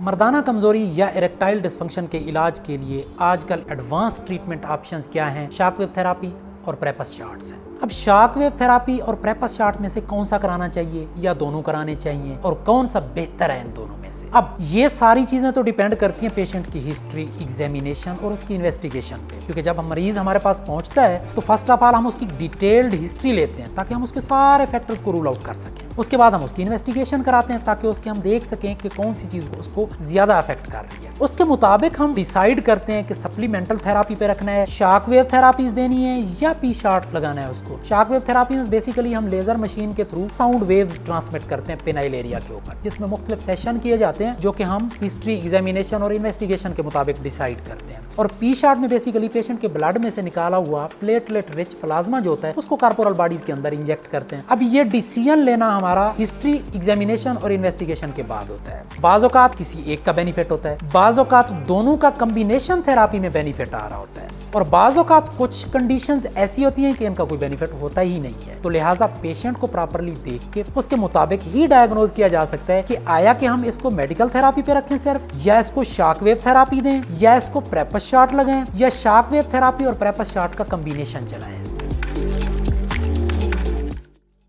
मर्दाना कमजोरी या erectile dysfunction के इलाज के लिए आजकल एडवांस ट्रीटमेंट ऑप्शंस क्या हैं? शॉक वेव थेरापी और प्रेपस शॉट्स हैं। अब शॉक वेव थेरापी और प्रेपस शॉट में से कौन सा कराना चाहिए या दोनों कराने चाहिए और कौन सा बेहतर है इन दोनों में से? अब ये सारी चीजें तो डिपेंड करती हैं पेशेंट की हिस्ट्री, एग्जामिनेशन और उसकी इन्वेस्टिगेशन पे, क्योंकि जब मरीज हमारे पास पहुंचता है तो फर्स्ट ऑफ ऑल हम उसकी डिटेल्ड हिस्ट्री लेते हैं ताकि हम उसके सारे फैक्टर्स को रूल आउट कर सकें। उसके बाद हम उसकी इन्वेस्टिगेशन कराते हैं ताकि उसके हम देख सकें कि कौन सी चीज उसको ज्यादा अफेक्ट कर रही है। उसके मुताबिक हम डिसाइड करते हैं कि सप्लीमेंटल थेरापी पे रखना है, शॉक वेव थेरापीज देनी है या पी शॉट लगाना है उसको। शॉक वेव थेरापी में बेसिकली हम लेजर मशीन के थ्रू साउंड वेव्स ट्रांसमिट करते हैं पेनाइल एरिया के ऊपर, जिसमें मुख्तलिफ सेशन किए जाते हैं जो कि हम हिस्ट्री, एग्जामिनेशन और इन्वेस्टिगेशन के मुताबिक डिसाइड करते हैं। और पी शॉट में बेसिकली पेशेंट के ब्लड में से निकाला हुआ प्लेटलेट रिच प्लाज्मा जो होता है उसको कॉर्पोरल बॉडीज के अंदर इंजेक्ट करते हैं। अब ये डिसीजन लेना हमारा हिस्ट्री, एग्जामिनेशन और इन्वेस्टिगेशन के बाद होता है। बाज़ औक़ात किसी एक का बेनिफिट होता है, बाज़ औक़ात दोनों का कॉम्बिनेशन थेरापी में बेनिफिट आ रहा होता है, और बाज़ औक़ात कुछ कंडीशंस ऐसी होती हैं कि इनका कोई बेनिफिट होता ही नहीं है। तो लिहाजा पेशेंट को प्रॉपर्ली देख के उसके मुताबिक ही डायग्नोज किया जा सकता है कि आया कि हम इसको मेडिकल थेरापी पे रखें सिर्फ, या इसको शॉक वेव थेरापी दें, या इसको प्रेपस शॉट लगाएं, या शॉक वेव थेरापी और प्रेपस शॉट का कॉम्बिनेशन चलाएं इसमें।